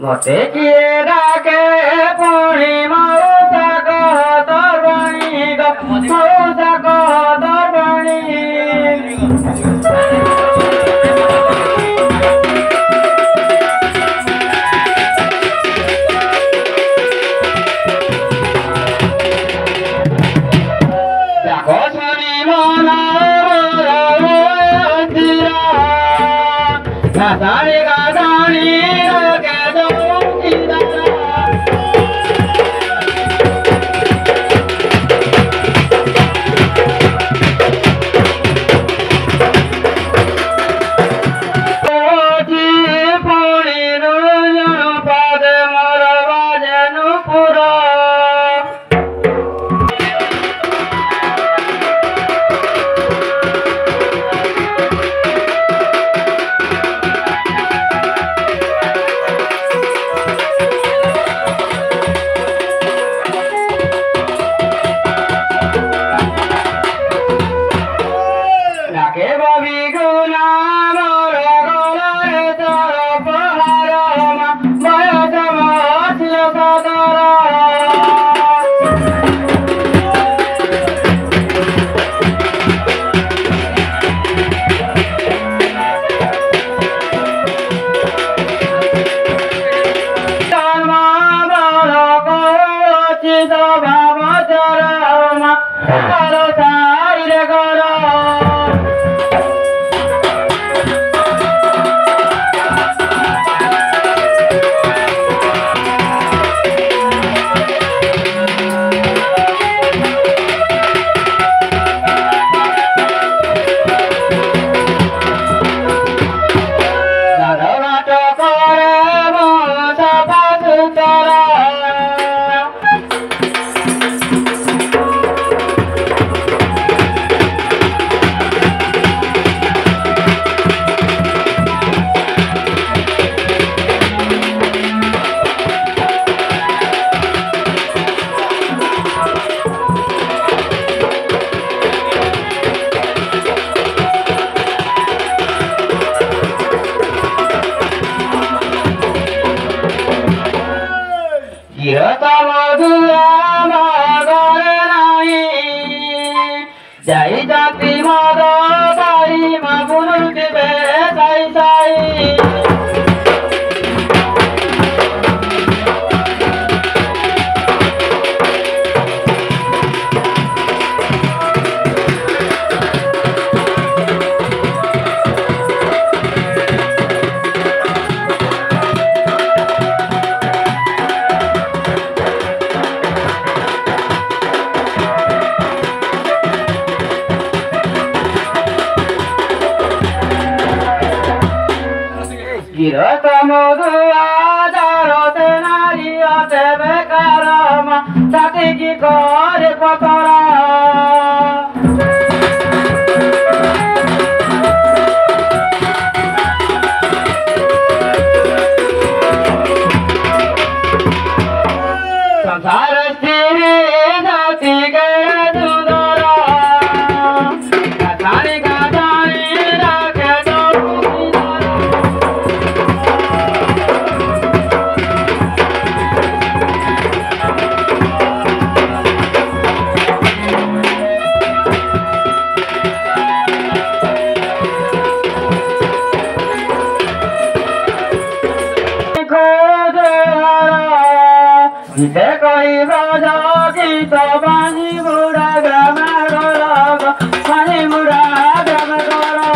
मते किए डाके पुणी मौसा कह दर्पणी ग मौसा कह दर्पणी देखो सुनी मना गासानी गासानी के दो जय जाति मादा ताई मागुनु के बे साई साई मधुआधारते नारियते बेकारमा साथी की करे पतरा संसार तेरे जाति के सुंदरा गातानी गातानी राखे दो कोई राजा की तो बानी बुरा ग्राम गोरा बानी बुरा ग्राम गोरा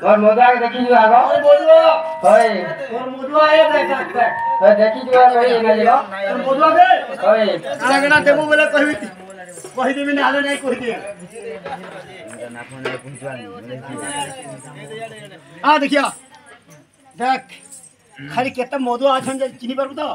और मधुआ के देखी जो आगो और मधुआ होय और मधुआ आए देख होय देखी जो आगो ये ना जलो और मधुआ के होय आगना देबो बोले कहि देबी ना हाले नहीं कहि दे आ देखिया देख खाली केते मधुआ आछन जे चिनी परबो तो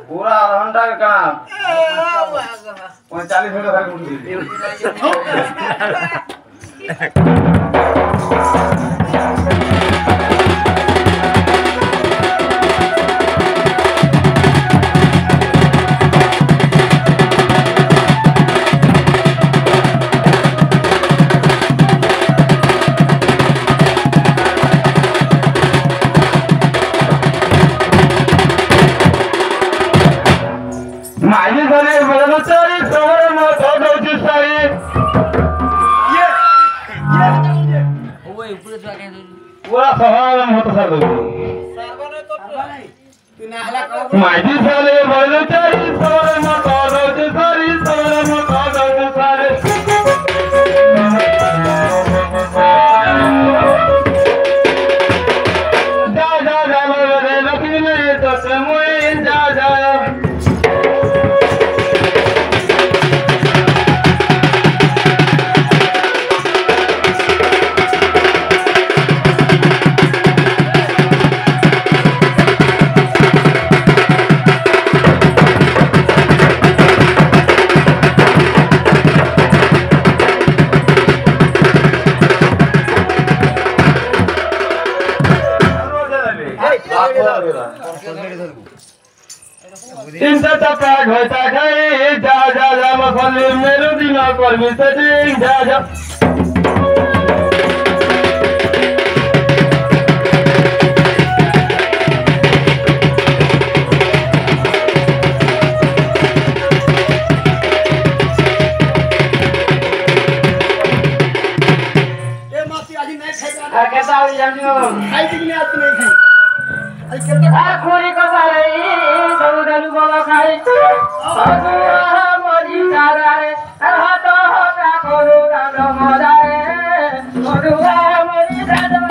पूरा घंटा का काम 45 मिनट तक उठ पूरा सवाल हम होता सर माइजी साले बोलो चारी सोरे मतो रोज सारी सोरे मतो रोज सारे जा जा जा बोले लक्ष्मी ने तो मुए जा जा चिंता चपा घोटा खाए जा जा जा मफले मेरे दिना पर भी सजिंग जा जा ये मासी आज नहीं खाएगा कैसा हो जानियो खाई कि नहीं आज नहीं खाई खोरी कसाले सौदालु बाबा खाई अगुआ मजी सारे हाथ हाथ खोरो काम मजाए अगुआ मजी सारे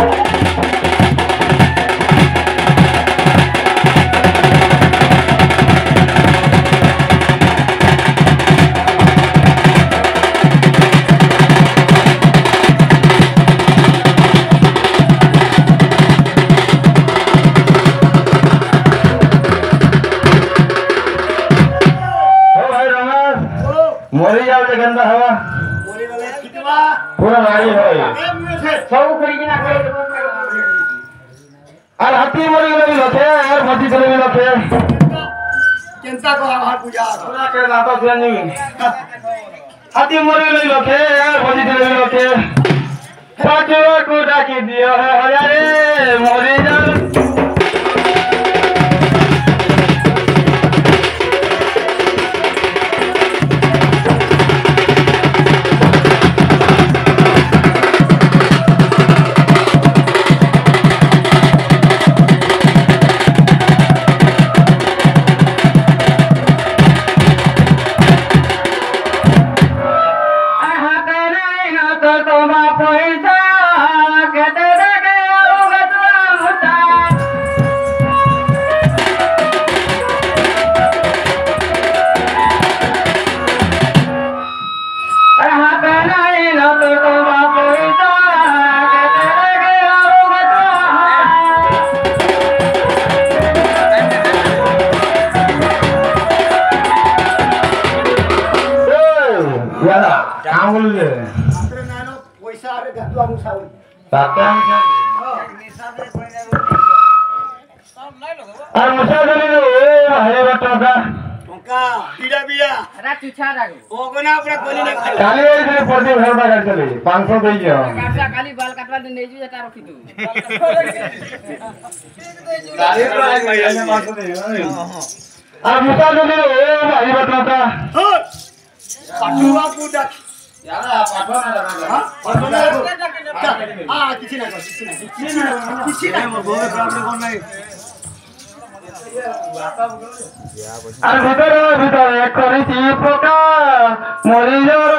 पूरा गाड़ी है सब करी ना करे और हाथी मरी गले लखे यार मती चले भी लखे चिंता को हाथ पूजा पूरा के नाता से नहीं हाथी मरी गले लखे यार मती चले भी लखे पांचो को डाकी दियो है हजारे मोरी जान खाली बाल काटवा दे नहीं जो रखी तू और मुसा जो ले भाई बताता पाटुआ पूजा यारा पाटवा ना लगा पाटवा ना हां किसी ना मोर गोवे प्रॉब्लम कोन नहीं আর ভিতরে ভিতরে করেছি পোকা মরিজর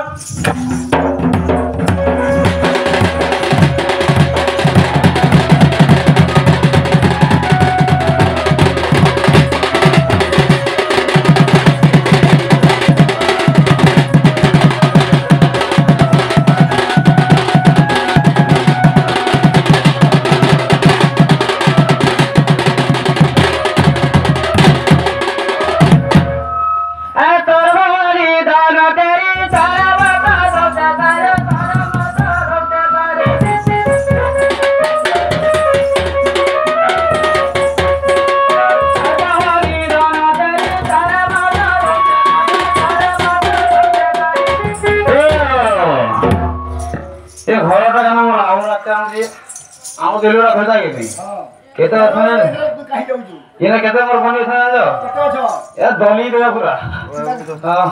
आउ देलुरा खता के नहीं केता अथने येना केता मोर बनी था जो केता छ ए दली देला पूरा हां